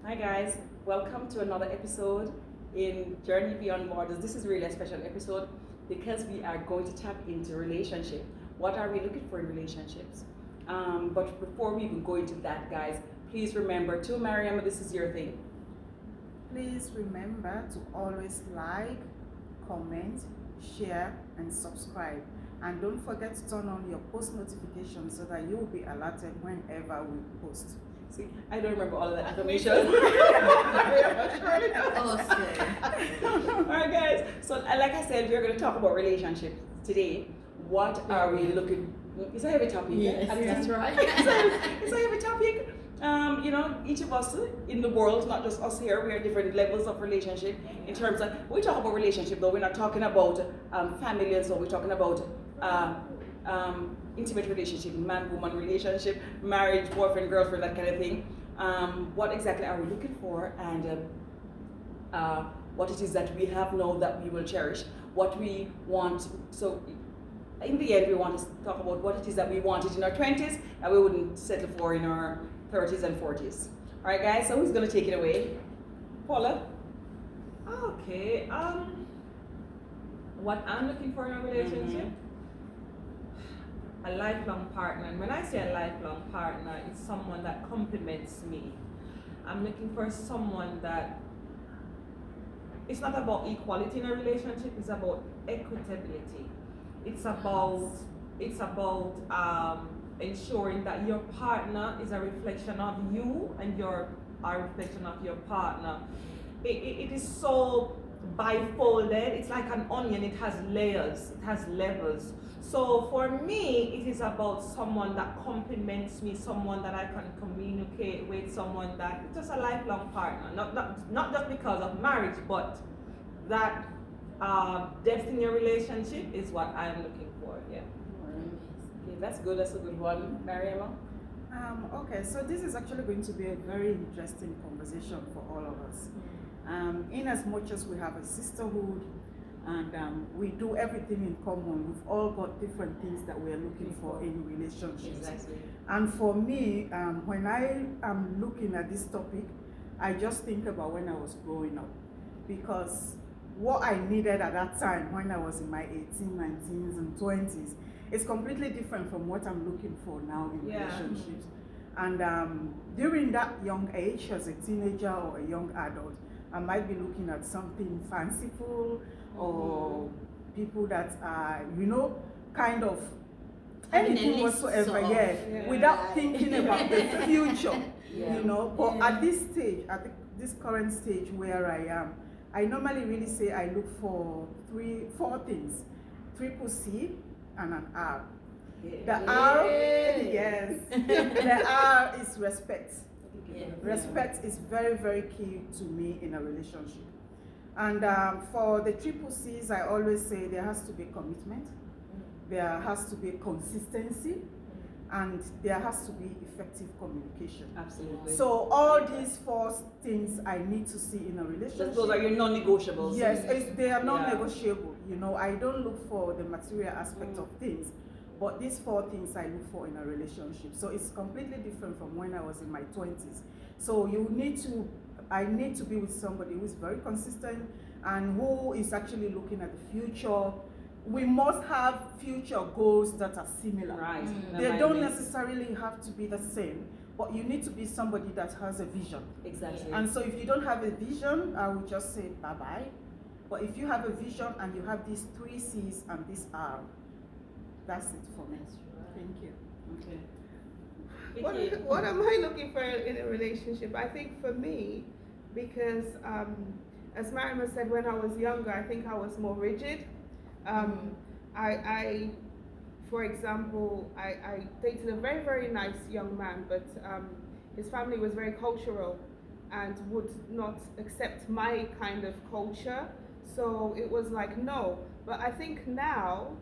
Hi guys, welcome to another episode in Journey Beyond Borders. This is really a special episode because we are going to tap into relationship. What are we looking for in relationships? But before we even go into that, guys, please remember to Mariam, this is your thing. Please remember to always like, comment, share, and subscribe. And don't forget to turn on your post notifications so that you will be alerted whenever we post. See, I don't remember all of that information. Alright guys, so like I said, we're going to talk about relationships today. What are we looking? It's a heavy topic. Yes, that's right. It's a heavy topic. Each of us in the world, not just us here, we are different levels of relationship. In terms of, we talk about relationship though, we're not talking about family and so we're talking about intimate relationship, man-woman relationship, marriage, boyfriend, girlfriend, that kind of thing. What exactly are we looking for, and what it is that we have now that we will cherish, what we want. So in the end, we want to talk about what it is that we wanted in our 20s and we wouldn't settle for in our 30s and 40s. All right, guys, so who's going to take it away? Paula? Okay. What I'm looking for in a relationship? A lifelong partner. And when I say a lifelong partner, it's someone that complements me. I'm looking for someone that, it's not about equality in a relationship, it's about equitability. It's about ensuring that your partner is a reflection of you and you're a reflection of your partner. It is so bifolded. It's like an onion. It has layers. It has levels. So for me, it is about someone that complements me, someone that I can communicate with, someone that just a lifelong partner. Not just because of marriage, but that depth in your relationship is what I'm looking for. Yeah. Okay, that's good. That's a good one, Mariama. Okay, so this is actually going to be a very interesting conversation for all of us. In as much as we have a sisterhood and we do everything in common, we've all got different things that we're looking for in relationships. Exactly. And for me, when I am looking at this topic, I just think about when I was growing up, because what I needed at that time when I was in my 18, 19s and 20s is completely different from what I'm looking for now in relationships. And during that young age, as a teenager or a young adult, I might be looking at something fanciful or people that are, kind of anything whatsoever, without thinking about the future, But at this stage, this current stage where I am, I normally really say I look for 4 things: triple C and an R. The R, yes, the R is respect. Respect is very, very key to me in a relationship. And for the triple C's, I always say there has to be commitment, there has to be consistency, and there has to be effective communication. Absolutely. So all these 4 things I need to see in a relationship. Those are your non-negotiables. Yes, they are non-negotiable. I don't look for the material aspect of things, but these 4 things I look for in a relationship. So it's completely different from when I was in my 20s. So I need to be with somebody who is very consistent and who is actually looking at the future. We must have future goals that are similar. Right. They don't necessarily have to be the same, but you need to be somebody that has a vision. Exactly. And so if you don't have a vision, I would just say bye-bye. But if you have a vision and you have these 3 C's and this R, that's it for me. Thank you. Okay. What am I looking for in a relationship? I think for me, because as Marima said, when I was younger, I think I was more rigid. For example, I dated a very, very nice young man, but his family was very cultural and would not accept my kind of culture. So it was like, no. But I think now,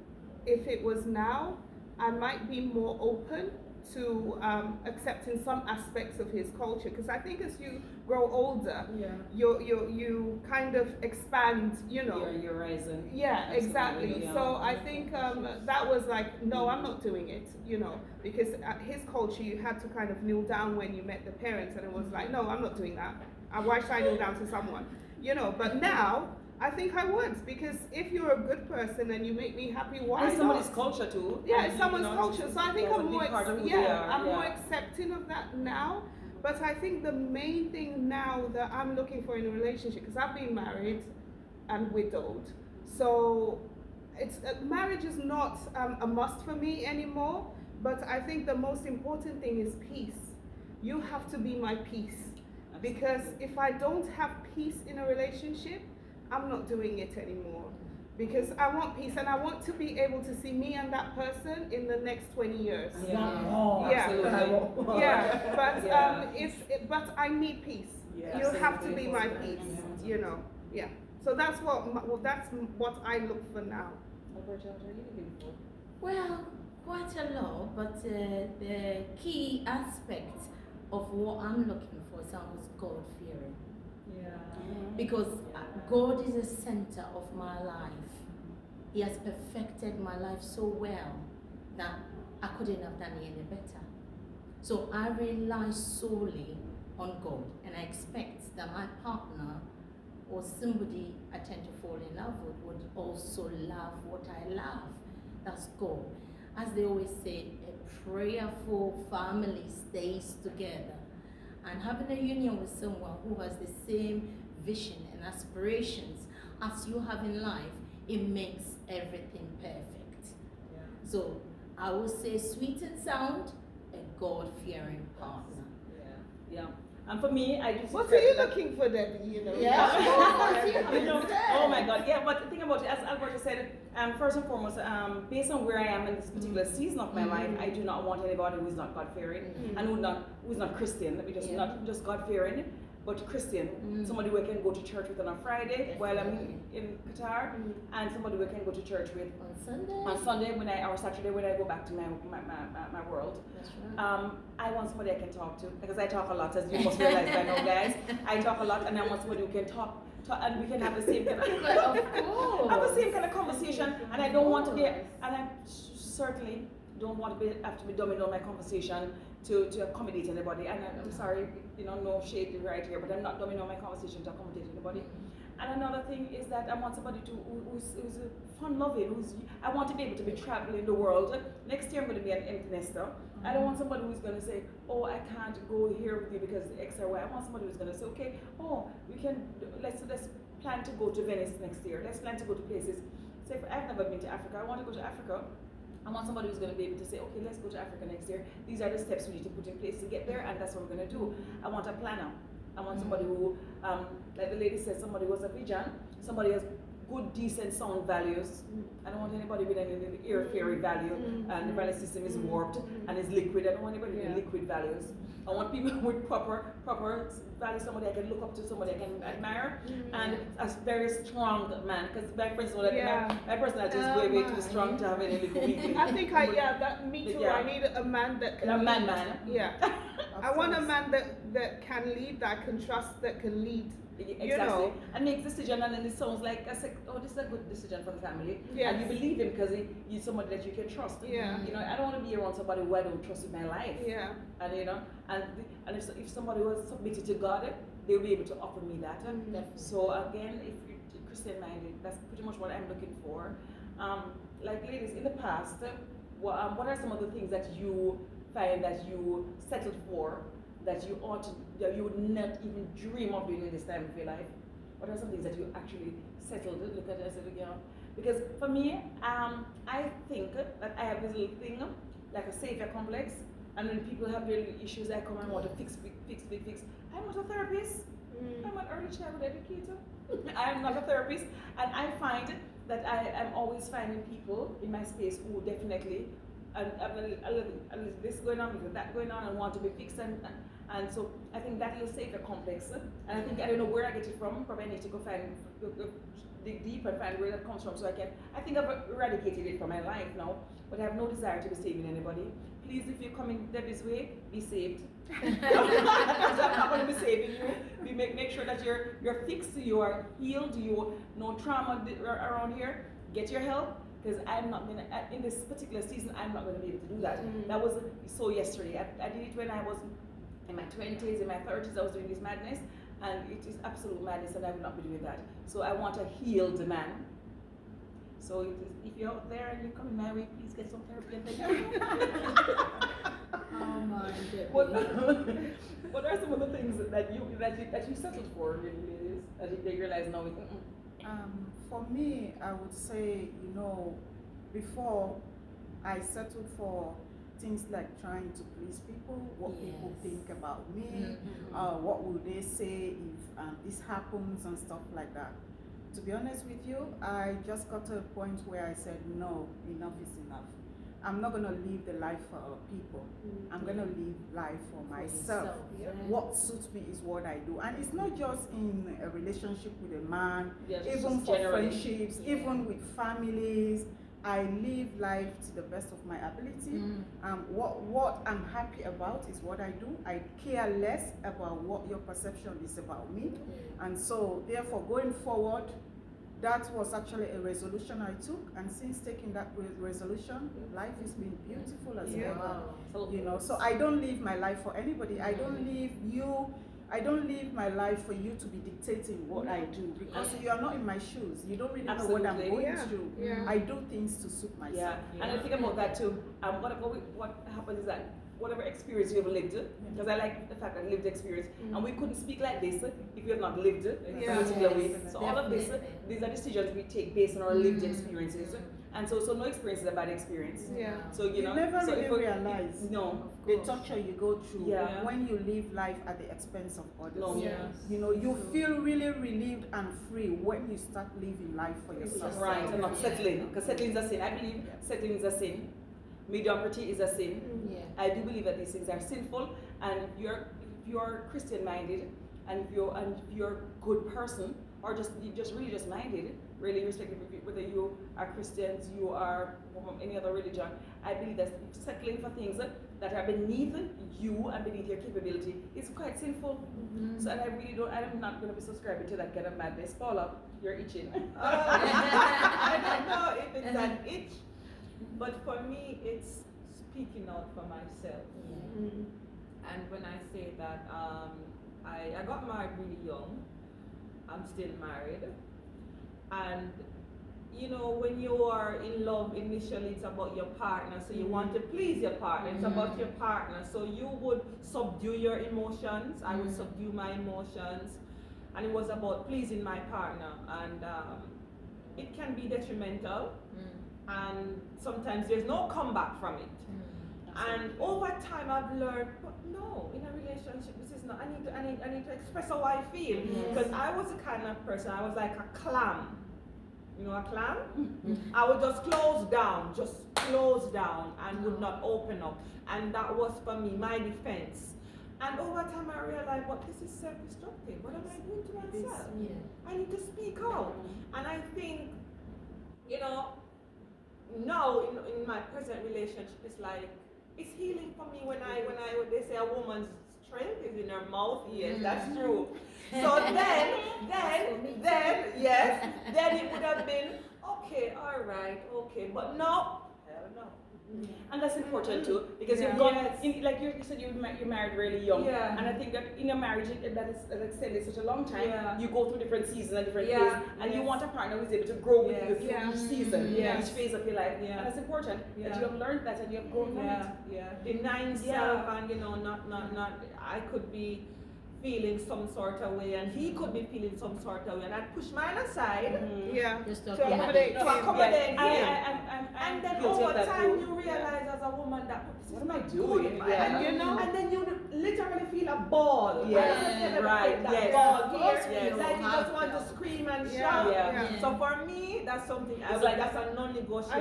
if it was now, I might be more open to accepting some aspects of his culture, because I think as you grow older, Yeah. you kind of expand, Your horizon. yeah, Absolutely, exactly. yeah. So I think that was like, no, I'm not doing it, because at his culture you had to kind of kneel down when you met the parents, and it was like, no, I'm not doing that. Why should I kneel down to someone? But now I think I would, because if you're a good person and you make me happy, why And not? somebody's culture too. Yeah, And it's someone's culture. So I think that's a I'm more, big part of who they yeah, are, I'm yeah. more accepting of that now. But I think the main thing now that I'm looking for in a relationship, because I've been married and widowed, so it's marriage is not a must for me anymore. But I think the most important thing is peace. You have to be my peace, because if I don't have peace in a relationship, I'm not doing it anymore. Because I want peace, and I want to be able to see me and that person in the next 20 years. Yeah, Yeah. absolutely. Yeah, but Yeah. but I need peace. Yeah, You have to absolutely. be my peace. Yeah. So that's what I look for now. Alberta, what are you looking for? Well, quite a lot, but the key aspect of what I'm looking for sounds God-fearing. Yeah. Because God is the center of my life. He has perfected my life so well that I couldn't have done it any better. So I rely solely on God, and I expect that my partner or somebody I tend to fall in love with would also love what I love. That's God. As they always say, a prayerful family stays together. And having a union with someone who has the same vision and aspirations as you have in life, it makes everything perfect. Yeah. So I would say sweet and sound, a God-fearing partner. Yeah. And for me, I just. What are you looking for, Debbie? Oh my God, yeah. But the thing about it, as Alberta said, first and foremost, based on where I am in this particular season of my life, I do not want anybody who is not God-fearing and who is not Christian. Let me just not just God-fearing, but Christian. Somebody who can go to church with on a Friday while I'm in Qatar, and somebody who can go to church with on Sunday or Saturday when I go back to my world. That's right. I want somebody I can talk to, because I talk a lot, as you must realize by now, guys. I talk a lot, and I want somebody who can talk and we can have the same kind of have the same kind of conversation. And I don't want to be, and I certainly don't want to have to be dumbing down my conversation to accommodate anybody. And I'm sorry, no shade right here, but I'm not dumbing down my conversation to accommodate anybody. And another thing is that I want somebody who's fun-loving, I want to be able to be traveling the world. Next year I'm going to be an empty nester. I don't want somebody who's going to say, oh, I can't go here with you because X or Y. I want somebody who's going to say, okay, let's plan to go to Venice next year. Let's plan to go to places. Say, I've never been to Africa. I want to go to Africa. I want somebody who's going to be able to say, okay, let's go to Africa next year. These are the steps we need to put in place to get there, and that's what we're going to do. I want a planner. I want somebody who, like the lady said, somebody who has a vision, somebody has good, decent, sound values. I don't want anybody with any air-fairy value, and the value system is warped and is liquid. I don't want anybody with liquid values. I want people with proper values, somebody I can look up to, somebody I can admire, and a very strong man, because my friends know that my personality is way too strong to have any little weakness. I think me too. I need a man that can lead. man. Yeah. I want a man that can lead, that I can trust, that can lead. Exactly. And makes decision, and then it sounds like, this is a good decision for the family. Yes. And you believe him because he's somebody that you can trust. Yeah. I don't want to be around somebody who I don't trust with my life. Yeah. And if somebody was submitted to God, they'll be able to offer me that. So again, if you're Christian minded, that's pretty much what I'm looking for. Like ladies, in the past, what are some of the things that you find that you settled for, that you would not even dream of doing in this time of your life? What are some things that you actually settled? Look at it as because for me, I think that I have this little thing like a savior complex, and when people have their issues, I come and want to fix. I'm not a therapist. I'm an early childhood educator. I am not a therapist, and I find that I am always finding people in my space who definitely have a little this going on, a little that going on, and want to be fixed. And so I think that little savior complex, and I don't know where I get it from. Probably I need to go dig deep and find where that comes from. So I think I've eradicated it from my life now, but I have no desire to be saving anybody. please, if you come in Debbie's way, be saved. Because I'm not going to be saving you. We make sure that you're fixed, you are healed, you no trauma around here. Get your help, because I'm not gonna in this particular season. I'm not going to be able to do that. That was so yesterday. I did it when I was in my 20s, in my 30s. I was doing this madness, and it is absolute madness, and I will not be doing that. So I want a healed man. So if you're out there and you're coming my way, please get some therapy and thank Oh my What are some of the things that you settled for, really, ladies? That you realize now? For me, I would say, before I settled for things like trying to please people, what people think about me, what will they say if this happens and stuff like that. To be honest with you, I just got to a point where I said, no, enough is enough. I'm not going to live the life for other people. I'm going to live life for myself. What suits me is what I do. And it's not just in a relationship with a man, even for friendships, even with families. I live life to the best of my ability. What I'm happy about is what I do. I care less about what your perception is about me. And so, therefore, going forward, that was actually a resolution I took. And since taking that resolution, life has been beautiful as ever. So I don't live my life for anybody. I don't live my life for you to be dictating what I do, because you are not in my shoes. You don't really know what I'm going through. I do things to suit myself. And I think about that too. What happens is that whatever experience you have lived, because I like the fact that lived experience, and we couldn't speak like this if you have not lived it in a particular way. So all of this, these are decisions we take based on our lived experiences. And so no experience is a bad experience. So you never really realize the the torture you go through when you live life at the expense of others. You feel really relieved and free when you start living life for yourself. Right, and not settling. Because settling is a sin. I believe settling is a sin. Mediocrity is a sin. I do believe that these things are sinful, and if you're Christian minded, and if you're a good person, or just minded, really irrespective of whether you are Christians, you are from any other religion, I believe that settling for things that are beneath you and beneath your capability is quite sinful. So, and I'm not going to be subscribing to that kind of madness. Paula, you're itching. I don't know if it's an itch, but for me, it's speaking out for myself. And when I say that, I got married really young. I'm still married. And when you are in love, initially it's about your partner, so you want to please your partner. It's about your partner. So you would subdue your emotions. I would subdue my emotions. And it was about pleasing my partner. And it can be detrimental. And sometimes there's no comeback from it. And over time I've learned, but no, in a relationship this is not, I need to express how I feel. Because I was the kind of person, I was like a clam. You know a clam? I would just close down and would not open up. And that was for me, my defense. And over time I realized, but this is self-destructive. What am I doing to myself? I need to speak out. And I think, now in my present relationship, it's like, it's healing for me when they say a woman's strength is in her mouth. Yes, that's true. So then it would have been okay, all right, okay, but no, hell no. And that's important too, because you've gone, like you said, you're married really young. And I think that in a marriage that is extended such a long time, you go through different seasons and different phases, and you want a partner who's able to grow with you through each season, each phase of your life. And it's important that you have learned that and you have grown from it. Denying self and not I could be feeling some sort of way, and he could be feeling some sort of way, and I'd push mine aside Just to accommodate him. And then over time you realize as a woman that what am I doing? And then you literally feel a ball. Ball here. Like you just want to scream and shout. So for me, that's something that's a non-negotiable.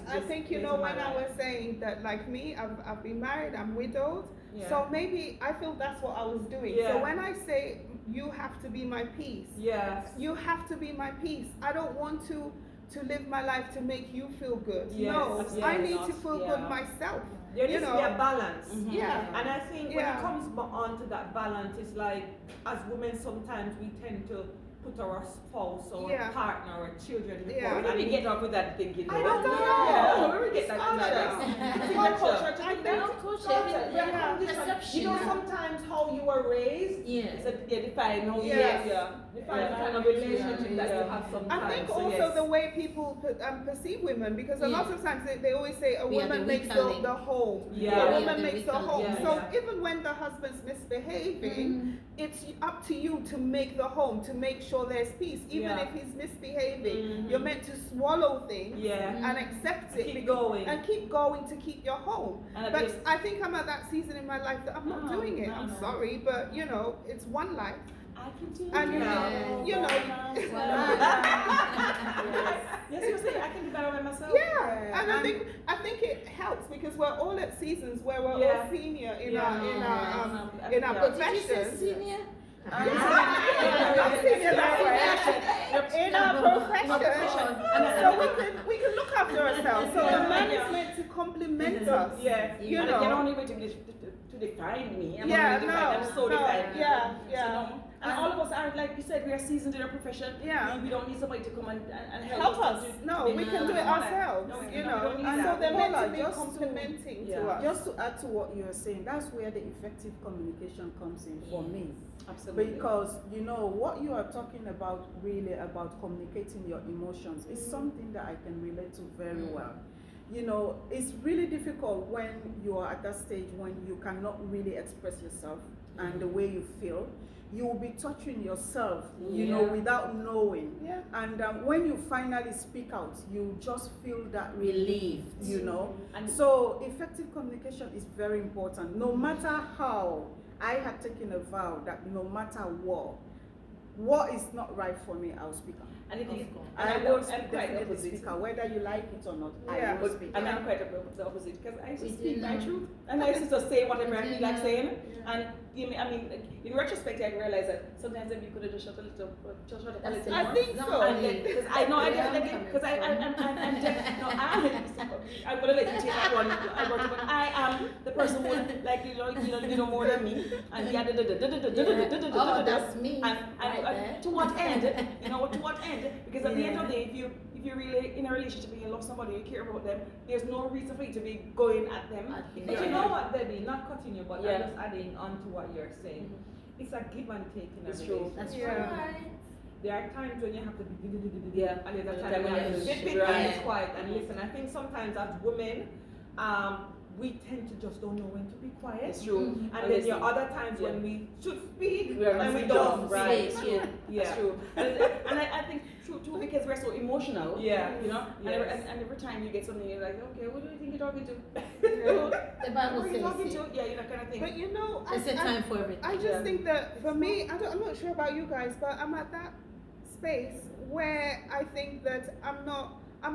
I think when I was saying that, like me, I've been married, I'm widowed. So maybe I feel that's what I was doing. So when I say you have to be my peace, you have to be my peace. I don't want to live my life to make you feel good. I need to feel good myself. There needs to be a balance. Mhm. Yeah. And I think when Yeah. it comes on to that balance, it's like, as women sometimes we tend to put our spouse or Yeah. partner or children before. Yeah. Where do we get off with that thinking? I though? don't know. Yeah, where we get It's that? culture. It's Culture. culture to I think think that. Of course, Culture, yeah. yeah, condition. Perception. You know, sometimes how you were raised, Yes. So, yeah, define how we Yes. define Yeah. the kind of relationship that Yeah. you have sometimes. I think So, also yes. the way people perceive women, because a lot Yeah. of times they always say a We are woman the makes weaker link. the home. Yeah. A We are woman the makes the weaker home. link. So Yeah. even when the husband's misbehaving, Mm. it's up to you to make the home, to make sure there's peace. Even Yeah. if he's misbehaving, Mhm. you're meant to swallow things Yeah. and accept it. Keep because- going. And keep going to keep your home. And I But think- I think I'm at that season in my life that I'm not No, doing it. no, I'm no. sorry, but you know, it's one life. I can do And you know, Yes, you say I can do better by myself. Yeah, and I think it helps because we're all at seasons where we're Yeah. all senior in Yeah. our Yeah. Did you say professions. senior? I'm senior, that's right. In our profession, so we can look after ourselves. So the man is meant to complement us. Yeah. You And know. you're only going to define me. I'm Yeah, not defined. I'm so no, defined. yeah, So, yeah. no. And all of us are, like you said, we are seasoned in our profession. Yeah. We don't need somebody to come and Help us. to No, be- we can do it No, ourselves. no, You no, know, we don't need and so that. they're meant to Paula, be just to- complementing to Yeah. us. Just to add to what you're saying, that's where the effective communication comes in for me. Absolutely. Because you know what you are talking about, really about communicating your emotions, is something that I can relate to very well. You know, it's really difficult when you are at that stage when you cannot really express yourself and the way you feel. You will be touching yourself, you know, Yeah. without knowing. Yeah. And when you finally speak out, you just feel that Relieved. you know. And- So effective communication is very important. No matter how, I had taken a vow that no matter what is not right for me, I'll speak out. And it is, Of course. and I I'm will quite definitely opposite. speak out, whether you like it or not. Yeah. I will speak And out. I'm quite the opposite because I used to We speak do my know. truth and I used to just say whatever I We do feel like know. saying. And I mean, in retrospect, I realized that sometimes maybe you could have just shut a little, just shut up a That's little I more. think so. And then, because I know I Yeah, I'm definitely, coming because I'm definitely, no, I'm gonna let you take that one. I am the person who like you know more than me, and yeah, Oh, that's me. and right there. to what end? You know, to what end? Because at the end of the day, if you're really in a relationship and you love somebody, you care about them, there's no reason for you to be going at them. If But you're you in know a- what, Debbie, not cutting you, but Yeah. I'm just adding on to what you're saying. It's a give and take in a It's true. relationship. That's Yeah. right. There are times when you have to be Yeah. and there's a Yeah. time when you have to Yeah. zip it Right. and it's quiet and listen. I think sometimes as women, we tend to just don't know when to be quiet. It's true. Mhm. And then there are other times when Yeah. we should speak We are and we speaking don't. up, right. Say it, yeah. Yeah. That's true. And I think too because we're so emotional. Yeah. You know? Yes. And every time you get something, you're like, okay, what do you think you're talking to? The Bible Who are you says talking it. to? Yeah, you know, kind of thing. But you know, There's a time for everything. I just Yeah. think that for me, I'm not sure about you guys, but I'm at that space where I think that I'm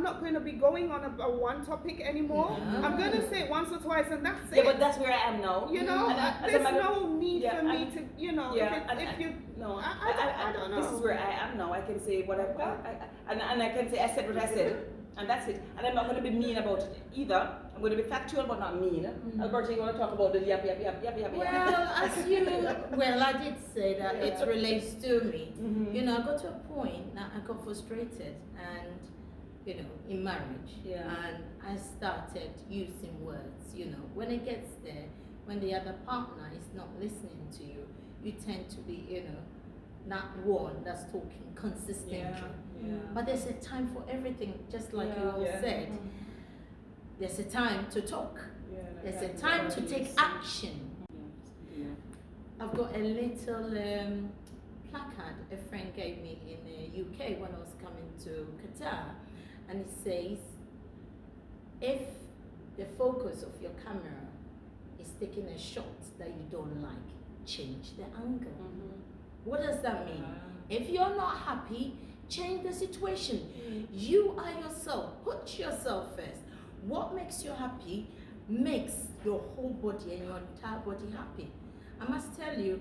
not going to be going on a one topic anymore. Yeah. I'm going to say it once or twice and that's Yeah, it. but that's where I am now. You know, And as a there's matter- no need yeah, for me and- to, you know, yeah, if you, No, I don't know. This is where I am now. I can say whatever, and I can say I said what I said, and that's it. And I'm not going to be mean about it either. I'm going to be factual but not mean. Alberta, you want to talk about the yap. Well, as you, I did say that it relates to me. Mhm. You know, I got to a point that I got frustrated and, you know, in marriage. Yeah. And I started using words, you know. When it gets there, when the other partner is not listening to you, you tend to be, you know, not one that's talking consistently. Yeah. But there's a time for everything, just like you Yeah. all Yeah. said. There's a time to talk. Yeah, There's a time to take action. Yeah. I've got a little placard a friend gave me in the UK when I was coming to Qatar, and it says, if the focus of your camera is taking a shot that you don't like, change the angle. What does that mean? If you're not happy, change the situation. You are yourself. Put yourself first. What makes you happy makes your whole body and your entire body happy. I must tell you,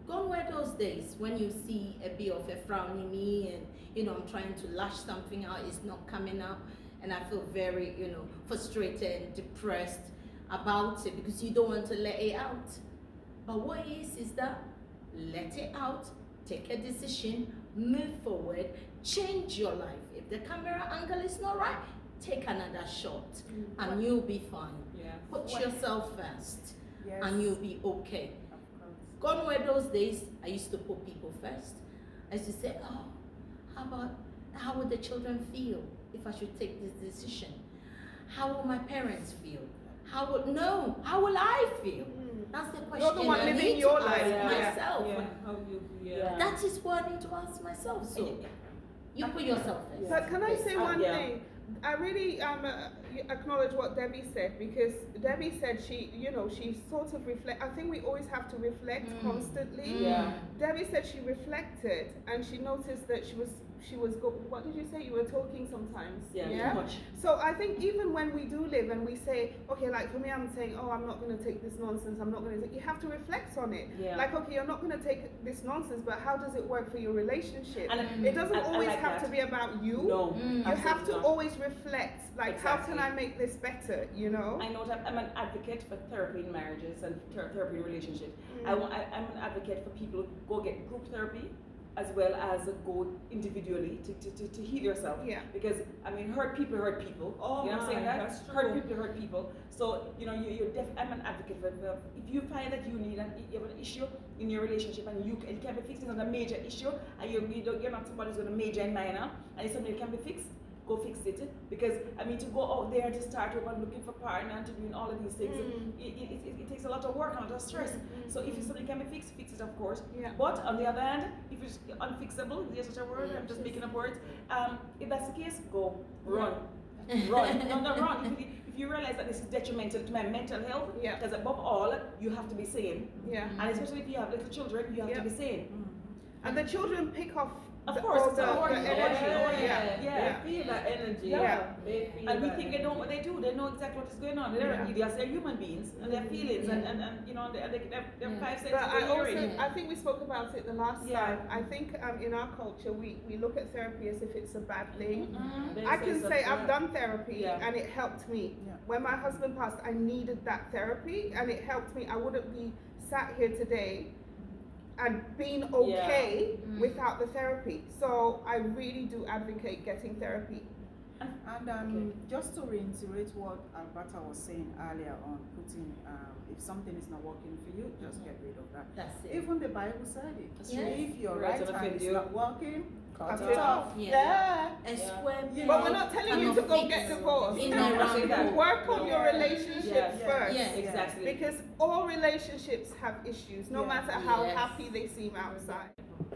gone were those days when you see a bit of a frown in me and, you know, I'm trying to lash something out, it's not coming up, and I feel very, you know, frustrated and depressed. about it because you don't want to let it out. But what is that let it out, take a decision, move forward, change your life. If the camera angle is not right, take another shot and you'll be fine. Yeah. Put yourself first Yes. and you'll be okay. Of course. Gone were those days I used to put people first. I used to say, oh, how would the children feel if I should take this decision? How will my parents feel? How will I feel? That's the question. You're the one I living need your to life. ask myself. Yeah. How you feel? Yeah. That is what I need to ask myself. So you put yourself first. But can I say one Yeah. thing? I really acknowledge what Debbie said, because Debbie said she sort of reflect. I think we always have to reflect constantly. Yeah. Debbie said she reflected and she noticed that she was what did you say? You were talking sometimes. Yeah, too much. So I think even when we do live and we say, okay, like for me, I'm saying, oh, I'm not going to take this nonsense. I'm not going to take. You have to reflect on it. Yeah. Like, okay, you're not going to take this nonsense, but how does it work for your relationship? And It doesn't I always like have that. to be about you. No. You have absolutely to not. always reflect, like, how can Exactly. I make this better, you know? I know that I'm an advocate for therapy in marriages and therapy in relationships. I'm an advocate for people who go get group therapy as well as go individually to heal yourself. Yeah. Because I mean, hurt people hurt people. Oh you know what I'm saying? my, That that's hurt true. people hurt people. So you know, I'm an advocate for if you find that you have an issue in your relationship and it can be fixed. It's not a major issue, and you're not somebody who's going to major and minor, and it's something that can be fixed. Go fix it, because I mean, to go out there to start over and looking for partner and to doing all of these things, it takes a lot of work and a lot of stress. So if something can be fixed, fix it, of course. Yeah. But on the other hand, if it's unfixable, there's such a word, I'm just making up words. If that's the case, go run. Run. No, run. If you realize that this is detrimental to my mental health, Yeah. because above all, you have to be sane. Yeah. And especially if you have little children, you have Yeah. to be sane. And the children pick off Of the, course, all it's the, important. the energy. Yeah. They feel that energy. Yeah. They feel And we that think they don't what they do. They know exactly what is going on. They're Yeah. idiots. They're human beings and their feelings and you know they're 5 cents But I per also, hearing. I think we spoke about it the last Yeah. time. I think in our culture we look at therapy as if it's a bad thing. Mhm. I can say I've done therapy Yeah. and it helped me. Yeah. When my husband passed, I needed that therapy and it helped me. I wouldn't be sat here today and being okay without the therapy. So I really do advocate getting therapy. And just to reiterate what Alberta was saying earlier on putting, if something is not working for you, just get rid of that. That's it. Even the Bible said it. Yes. If your Right, right and hand offend is you. not working, cut Cut it it off. Yeah. A Yeah. square Yeah. But we're not telling and you not to go fix get divorced. in No, the I'm not saying wrong that. Work on your Yeah. relationship Yeah. first. Yeah. Exactly. Because all relationships have issues, no Yeah. matter how Yes. happy they seem outside.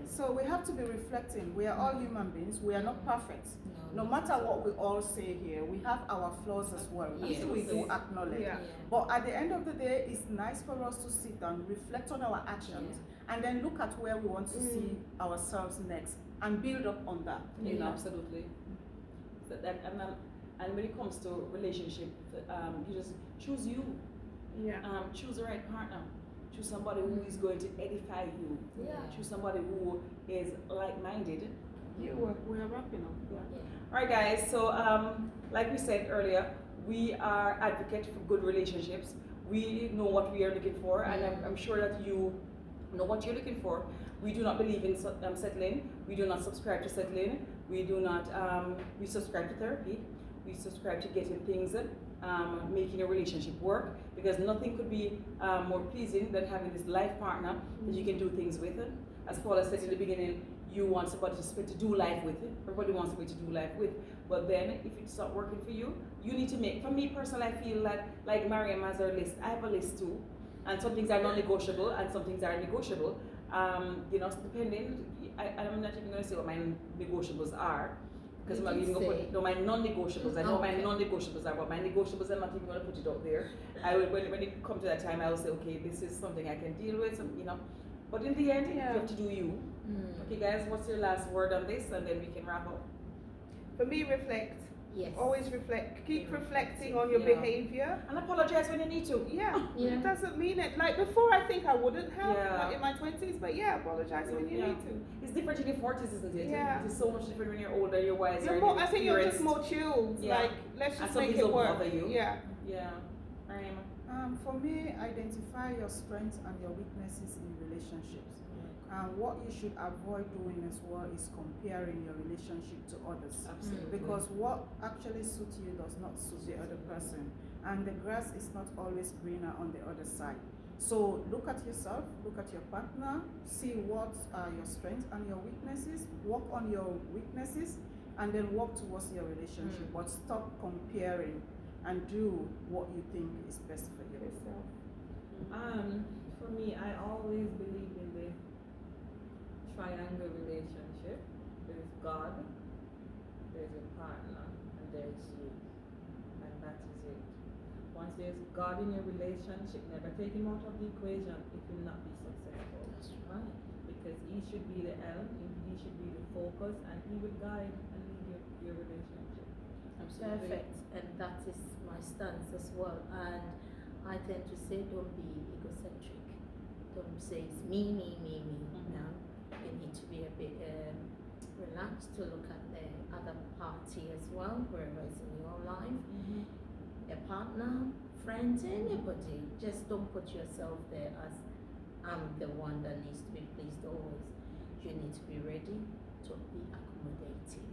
So we have to be reflecting. We are all human beings. We are not perfect. No matter what we all say here, we have our flaws as well, which we do Yes. acknowledge. Yeah. But at the end of the day, it's nice for us to sit down, reflect on our actions, and then look at where we want to see ourselves next and build up on that. You Yeah, know? absolutely. So that, and when it comes to relationship, you just choose you. Yeah. Choose the right partner. Choose somebody who is going to edify you. Yeah. Choose somebody who is like-minded. We are wrapping up. All right, guys. So, like we said earlier, we are advocates for good relationships. We know what we are looking for, and I'm sure that you know what you're looking for. We do not believe in settling. We do not subscribe to settling. We do not. We subscribe to therapy. We subscribe to getting things, making a relationship work, because nothing could be more pleasing than having this life partner that you can do things with. As Paula said in the beginning, you want somebody to do life with. Everybody wants somebody to do life with. But then, if it's not working for you, you need to make. For me personally, I feel like Mariam has her list. I have a list too, and some things are non-negotiable, and some things are negotiable. You know, depending. I'm not even going to say what my negotiables are, because I'm not even going to put my non-negotiables. I know what my non-negotiables are, but my negotiables I'm not even going to put it out there. I will, when it comes to that time, I will say, okay, this is something I can deal with. You know, but in the end, you have to do you. Okay, guys, what's your last word on this, and then we can wrap up. For me, reflect. Yes. Always reflect. Keep reflecting on your Yeah. behavior. And apologize when you need to. Yeah. Yeah. It doesn't mean it. Like before, I think I wouldn't have Yeah. in my 20s, but yeah, apologize when you Yeah. need to. It's different in your 40s, isn't it? Yeah. It's so much different when you're older, you're wiser. You're more, I think you're just experienced. more chilled. Yeah. Like, let's And just some make things it don't work. bother you. Yeah. Yeah. For me, identify your strengths and your weaknesses in relationships. And what you should avoid doing as well is comparing your relationship to others. Absolutely. Because what actually suits you does not suit the other person. And the grass is not always greener on the other side. So look at yourself, look at your partner, see what are your strengths and your weaknesses, work on your weaknesses, and then work towards your relationship. But stop comparing and do what you think is best for you. For me, I always believe in the triangle relationship. There's God, there's a partner, and there's you. And that is it. Once there's God in your relationship, never take him out of the equation. It will not be successful. That's right. Because he should be the helm, he should be the focus, and he will guide and lead your relationship. Perfect, and that is my stance as well. And I tend to say, don't be egocentric. Don't say it's me. No, you need to be a bit relaxed to look at the other party as well, wherever it's in your life. A partner, friends, anybody. Just don't put yourself there as I'm the one that needs to be pleased always. You need to be ready to be accommodative.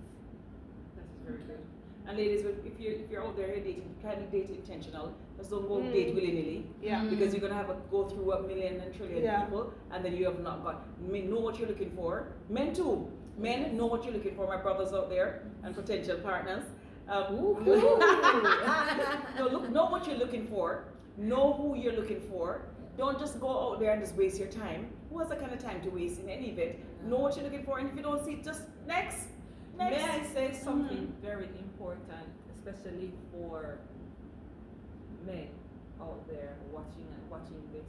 That's very good. And ladies, if you're out there dating, kind of date intentional. Just don't go date willy-nilly. Yeah. Because you're gonna have to go through a million and trillion people, and then you have not got. Men know what you're looking for. Men too. Men know what you're looking for. My brothers out there and potential partners. No, look, know what you're looking for. Know who you're looking for. Don't just go out there and just waste your time. Who has that kind of time to waste in any event? Know what you're looking for, and if you don't see it, just next. May I say something very important, especially for men out there watching this?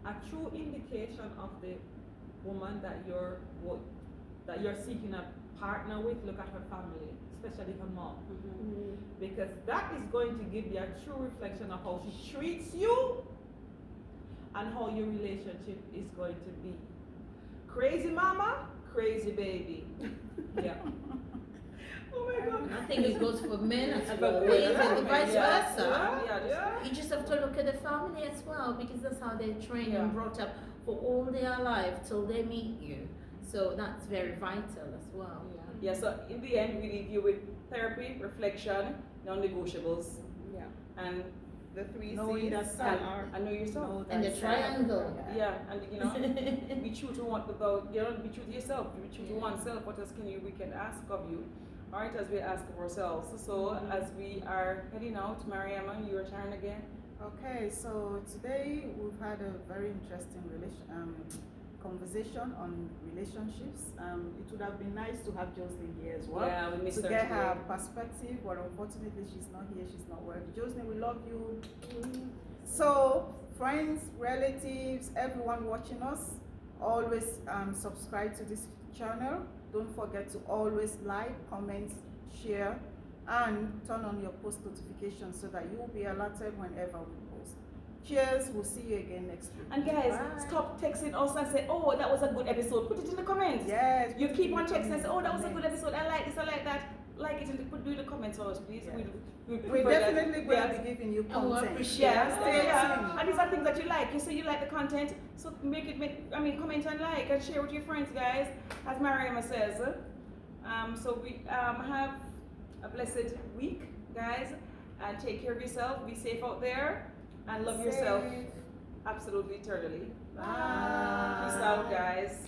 A true indication of the woman that you're seeking a partner with, look at her family, especially her mom. Because that is going to give you a true reflection of how she treats you and how your relationship is going to be. Crazy mama, crazy baby. Yeah. Oh my God. I think it goes for men as And well, for ladies, women, and vice versa. Yeah. You just have to look at the family as well, because that's how they're trained Yeah. and brought up for all their life till they meet you. So that's very vital as well. Yeah, so in the end, we leave you with therapy, reflection, non-negotiables, and The 3 Knowing C's yourself. and know yourself. Know And the thyself. triangle. Yeah, and be true to what without, be true to yourself, be true to oneself. What else we can ask of you? All right, as we ask of ourselves. So as we are heading out, Mariama, your turn again. Okay, so today we've had a very interesting conversation on relationships. It would have been nice to have Jocelyn here as well. Yeah, we missed to her get today. her perspective, but unfortunately she's not here, she's not working. Jocelyn, we love you. So, friends, relatives, everyone watching us, always subscribe to this channel. Don't forget to always like, comment, share, and turn on your post notifications so that you will be alerted whenever we post. Cheers, we'll see you again next week. And guys, Bye. stop texting us and say, oh, that was a good episode. Put it in the comments. Yes. You put keep it on in the texting and say, oh, that was a good comments. episode. I like this, I like that. Like it and do the comments for us, please. Yeah. We We're prefer that. definitely going Yes. to be giving you And we'll content. appreciate Yeah, Stay yeah. tuned. And these are things that you like. You say you like the content, so comment and like and share with your friends, guys. As Mariama says. So we have a blessed week, guys, and take care of yourself. Be safe out there, and love yourself Safe. absolutely eternally. Bye. Peace out, guys.